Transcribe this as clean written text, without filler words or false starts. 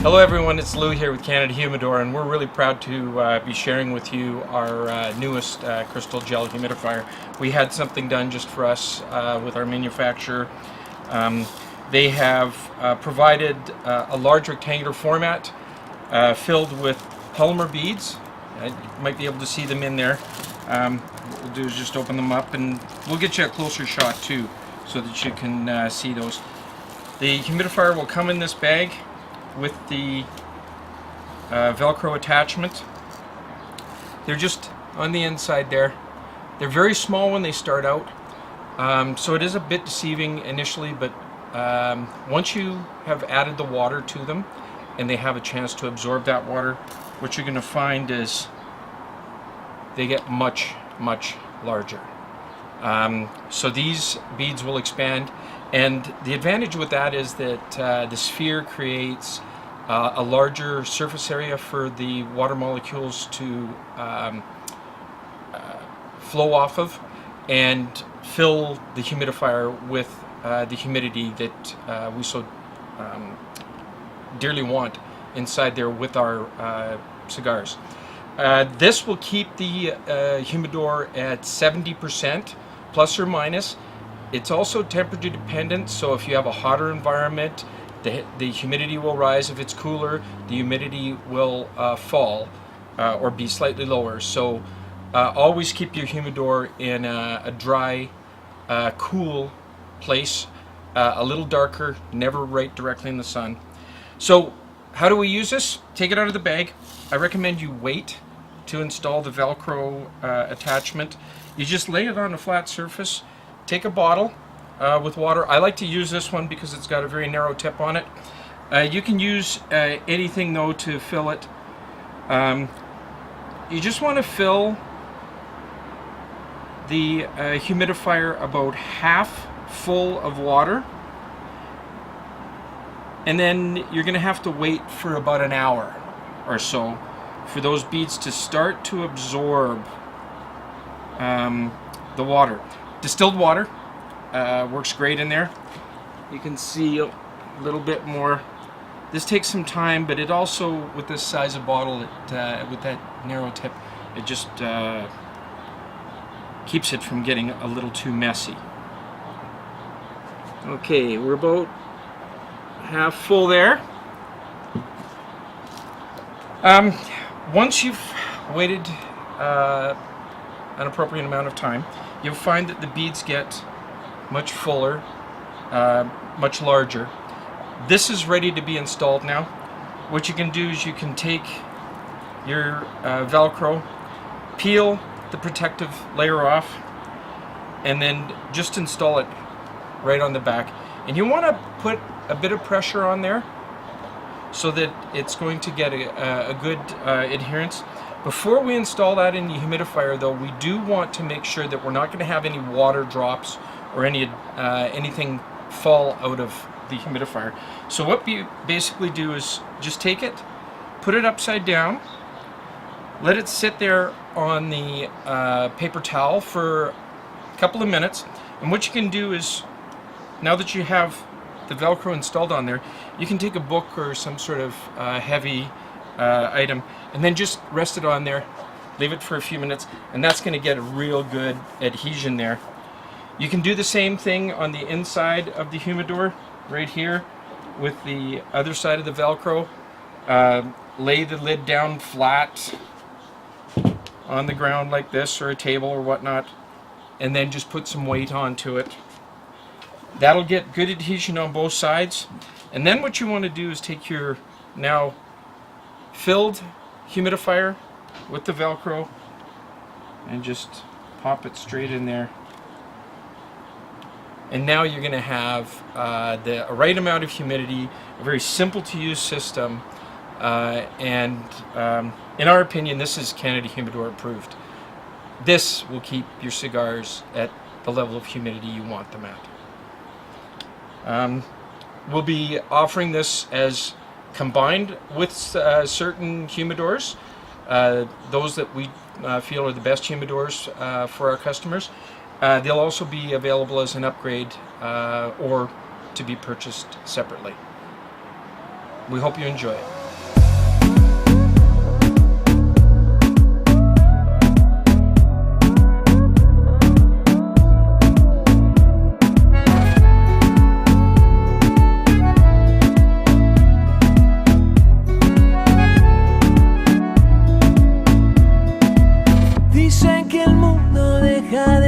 Hello everyone, it's Lou here with Canada Humidor, and we're really proud to be sharing with you our newest crystal gel humidifier. We had something done just for us with our manufacturer. They have provided a large rectangular format filled with polymer beads. You might be able to see them in there. What we'll do is just open them up, and we'll get you a closer shot too so that you can see those. The humidifier will come in this bag with the Velcro attachment. They're just on the inside there. They're very small when they start out, so it is a bit deceiving initially, but once you have added the water to them and they have a chance to absorb that water, what you're going to find is they get much larger. So these beads will expand, and the advantage with that is that the sphere creates a larger surface area for the water molecules to flow off of and fill the humidifier with the humidity that we so dearly want inside there with our cigars. This will keep the humidor at 70% plus or minus. It's also temperature dependent, so if you have a hotter environment, the humidity will rise. If it's cooler, the humidity will fall or be slightly lower. So always keep your humidor in a dry, cool place, a little darker, never right directly in the sun. So how do we use this? Take it out of the bag. I recommend you wait to install the Velcro attachment. You just lay it on a flat surface. Take a bottle with water. I like to use this one because it's got a very narrow tip on it. You can use anything though to fill it. You just want to fill the humidifier about half full of water, and then you're going to have to wait for about an hour or so for those beads to start to absorb the water. Distilled water works great in there. You can see a little bit more. This takes some time, but it also, with this size of bottle, with that narrow tip, it just keeps it from getting a little too messy. Okay, we're about half full there. Once you've waited an appropriate amount of time, you'll find that the beads get much fuller, much larger. This is ready to be installed now. What you can do is you can take your Velcro, peel the protective layer off, and then just install it right on the back. And you want to put a bit of pressure on there so that it's going to get a good adherence. Before we install that in the humidifier though, we do want to make sure that we're not going to have any water drops or anything fall out of the humidifier. So what we basically do is just take it, put it upside down, let it sit there on the paper towel for a couple of minutes, and what you can do is, now that you have the Velcro installed on there, you can take a book or some sort of heavy item and then just rest it on there, leave it for a few minutes, and that's going to get a real good adhesion there. You can do the same thing on the inside of the humidor right here with the other side of the Velcro. Lay the lid down flat on the ground like this, or a table or whatnot, and then just put some weight onto it. That'll get good adhesion on both sides. And then what you want to do is take your now filled humidifier with the Velcro and just pop it straight in there. And now you're going to have the right amount of humidity, a very simple to use system, and in our opinion, this is Canada Humidor approved. This will keep your cigars at the level of humidity you want them at. We'll be offering this as combined with certain humidors, those that we feel are the best humidors for our customers. They'll also be available as an upgrade or to be purchased separately. We hope you enjoy it. Dicen que el mundo deja de